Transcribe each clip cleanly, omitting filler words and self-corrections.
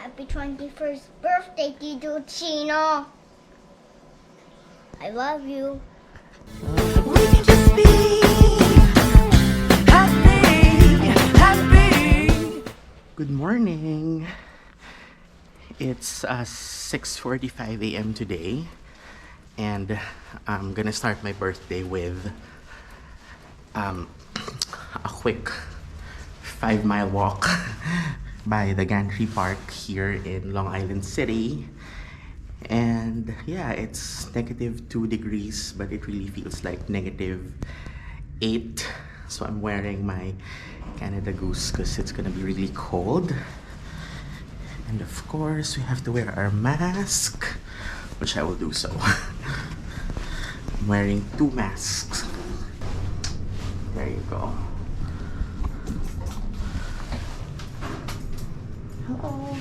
Happy 21st birthday, Tito Chino. I love you. We can just be happy, happy. Good morning. It's 6:45 a.m. today, and I'm gonna start my birthday with a quick 5-mile walk by the Gantry Park here in Long Island City. And yeah, it's -2 degrees, but it really feels like -8. So I'm wearing my Canada Goose because it's gonna be really cold. And of course, we have to wear our mask, which I will do so. I'm wearing 2 masks. There you go. Hello.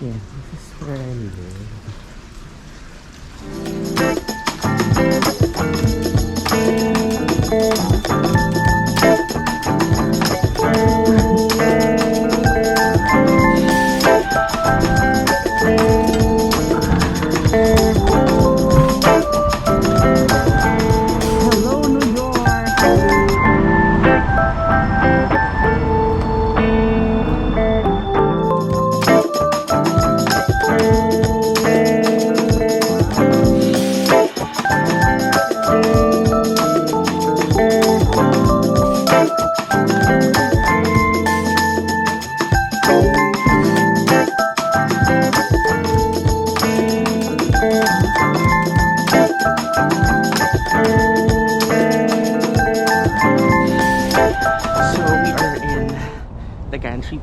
Yeah, this is where I live. Hello, New York!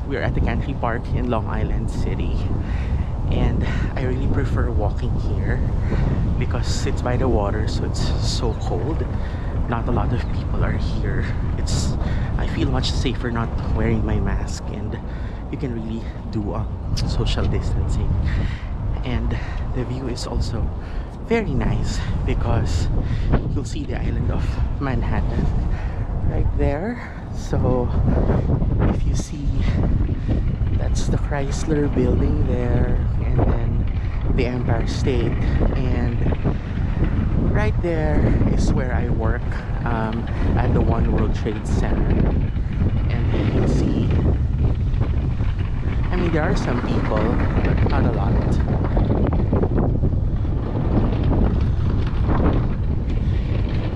We're at the Gantry Park in Long Island City, and I really prefer walking here because it's by the water, so it's so cold. Not a lot of people are here. I feel much safer not wearing my mask, and you can really do social distancing. And the view is also very nice because you'll see the island of Manhattan right there. So if you see, that's the Chrysler building there, and then the Empire State, and right there is where I work at the One World Trade Center. And you can see, I mean, there are some people, but not a lot.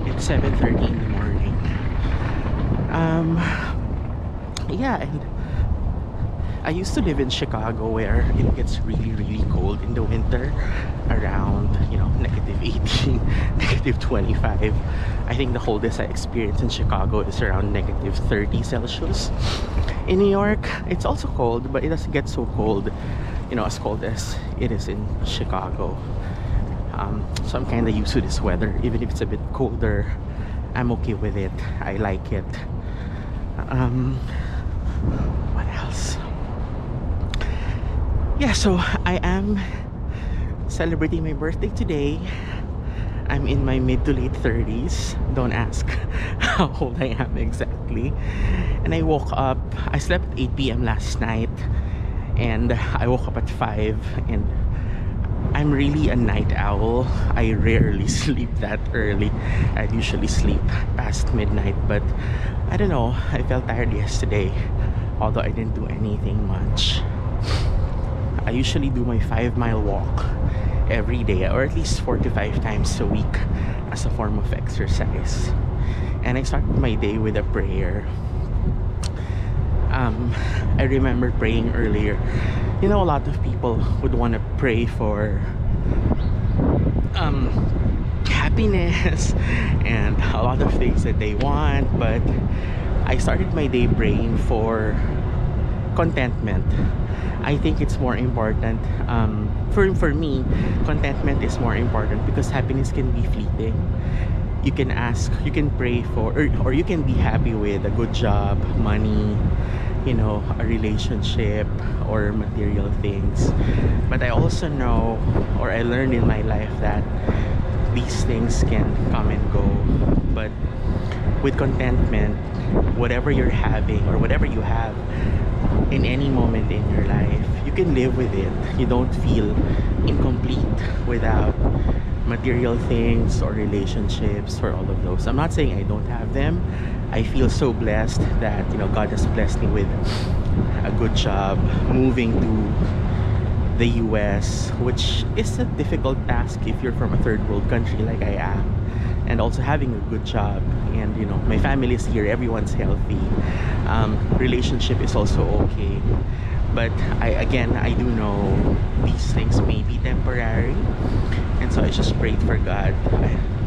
It's 7:30 in the morning. Yeah, and I used to live in Chicago, where it gets really, really cold in the winter, around, -18, -25. I think the coldest I experienced in Chicago is around -30 Celsius. In New York, it's also cold, but it doesn't get so cold, as cold as it is in Chicago. So I'm kind of used to this weather. Even if it's a bit colder, I'm okay with it. I like it. What else? Yeah, so I am celebrating my birthday today. I'm in my mid to late 30s. Don't ask how old I am exactly. And I woke up, I slept at 8 p.m. last night, and I woke up at 5, and I'm really a night owl. I rarely sleep that early. I usually sleep past midnight, but I don't know, I felt tired yesterday, although I didn't do anything much. I usually do my 5-mile walk every day, or at least 4 to 5 times a week, as a form of exercise. And I started my day with a prayer. I remember praying earlier. A lot of people would want to pray for happiness and a lot of things that they want, but I started my day praying for contentment. I think it's more important. For me, contentment is more important because happiness can be fleeting. you can ask, you can pray for, or you can be happy with a good job, money, you know, a relationship, or material things. But I also know, or I learned in my life, that these things can come and go. But with contentment, whatever you're having or whatever you have in any moment in your life, you can live with it. You don't feel incomplete without material things or relationships or all of those. I'm not saying I don't have them. I feel so blessed that, you know, God has blessed me with a good job, moving to the US, which is a difficult task if you're from a third world country like I am, and also having a good job. And you know, my family is here, everyone's healthy, relationship is also okay. But I do know these things may be temporary, and so I just prayed for God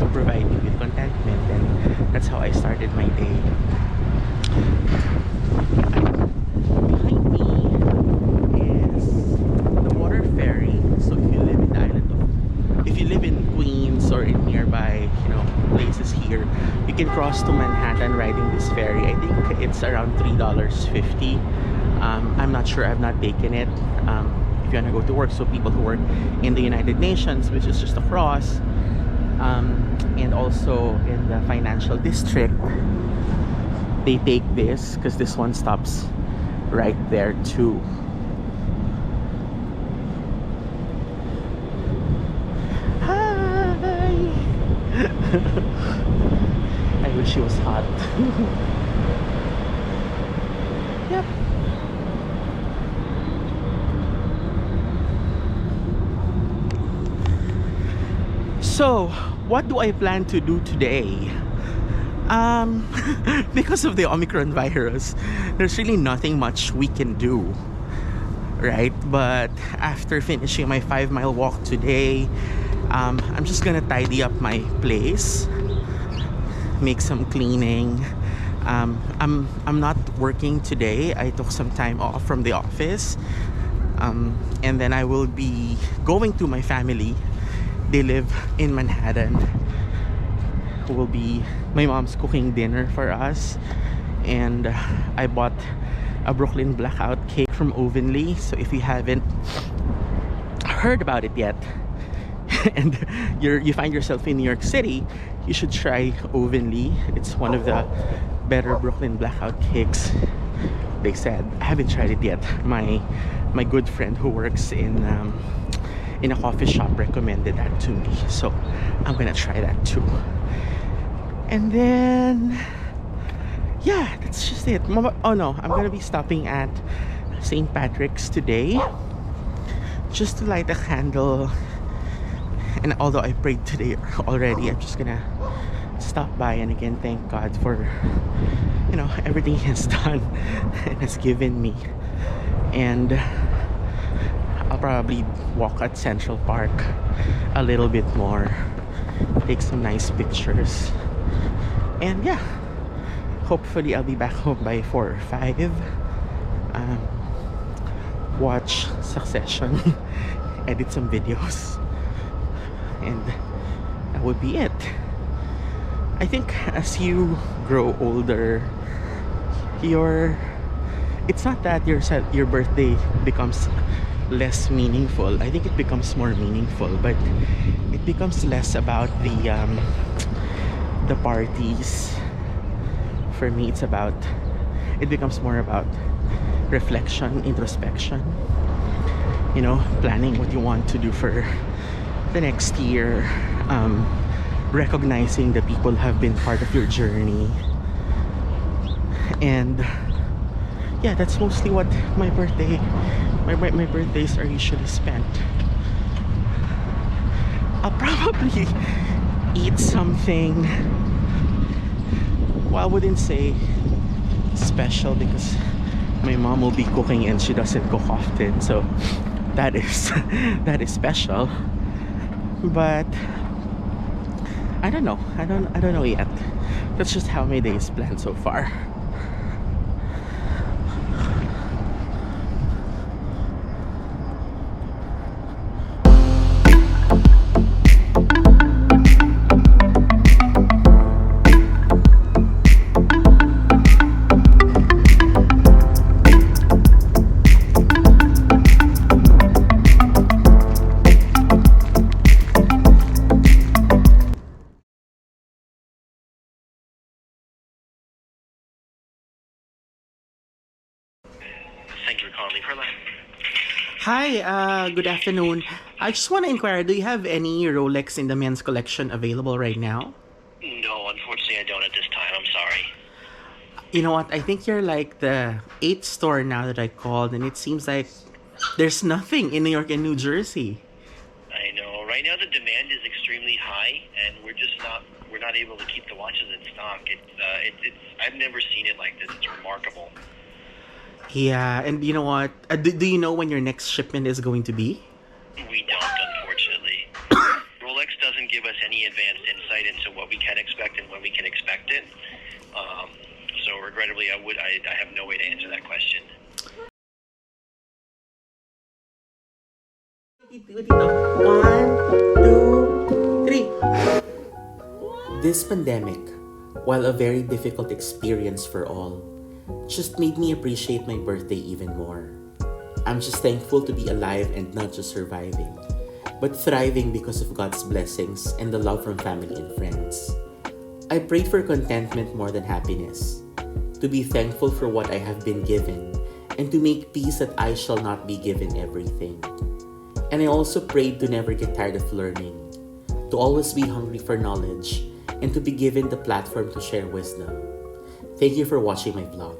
to provide me with contentment, and that's how I started my day. Behind me is the water ferry. So if you live in the island of, if you live in Queens or in nearby, you know, places here, you can cross to Manhattan riding this ferry. I think it's around $3.50. I'm not sure, I've not taken it. If you want to go to work, so people who work in the United Nations, which is just across, and also in the financial district, they take this, because this one stops right there too. Hi. I wish it was hot. Yep. So, what do I plan to do today? Because of the Omicron virus, there's really nothing much we can do, right? But after finishing my 5-mile walk today, I'm just gonna tidy up my place, make some cleaning. I'm not working today. I took some time off from the office, and then I will be going to my family. They live in Manhattan. My mom's cooking dinner for us, and I bought a Brooklyn blackout cake from Ovenly. So if you haven't heard about it yet and you find yourself in New York City, you should try Ovenly. It's one of the better Brooklyn blackout cakes, they said. I haven't tried it yet. My good friend who works in a coffee shop recommended that to me, so I'm gonna try that too. And then yeah, that's just it. Oh no, I'm gonna be stopping at St. Patrick's today just to light a candle, and although I prayed today already, I'm just gonna stop by and again thank God for, you know, everything He has done and has given me. And I'll probably walk at Central Park a little bit more, take some nice pictures, and yeah, hopefully I'll be back home by 4 or 5. Watch Succession, edit some videos, and that would be it. I think as you grow older, it's not that your birthday becomes less meaningful. I think it becomes more meaningful, but it becomes less about the parties. For me, it becomes more about reflection, introspection, you know, planning what you want to do for the next year, recognizing the people who have been part of your journey. And yeah, that's mostly what my birthdays are usually spent. I'll probably eat something, well, I wouldn't say special because my mom will be cooking and she doesn't cook often, so that is special. But I don't know yet. That's just how my day is planned so far. you for calling Perla. Hi, good afternoon. I just want to inquire, do you have any Rolex in the men's collection available right now? No, unfortunately, I don't at this time. I'm sorry. You know what? I think you're like the eighth store now that I called, and it seems like there's nothing in New York and New Jersey. I know. Right now, the demand is extremely high, and we're not able to keep the watches in stock. It's I've never seen it like this. It's remarkable. Yeah, and you know what? Do you know when your next shipment is going to be? We don't, unfortunately. Rolex doesn't give us any advanced insight into what we can expect and when we can expect it. So regrettably, I have no way to answer that question. One, two, three. This pandemic, while a very difficult experience for all, just made me appreciate my birthday even more. I'm just thankful to be alive and not just surviving, but thriving because of God's blessings and the love from family and friends. I prayed for contentment more than happiness, to be thankful for what I have been given, and to make peace that I shall not be given everything. And I also prayed to never get tired of learning, to always be hungry for knowledge, and to be given the platform to share wisdom. Thank you for watching my vlog.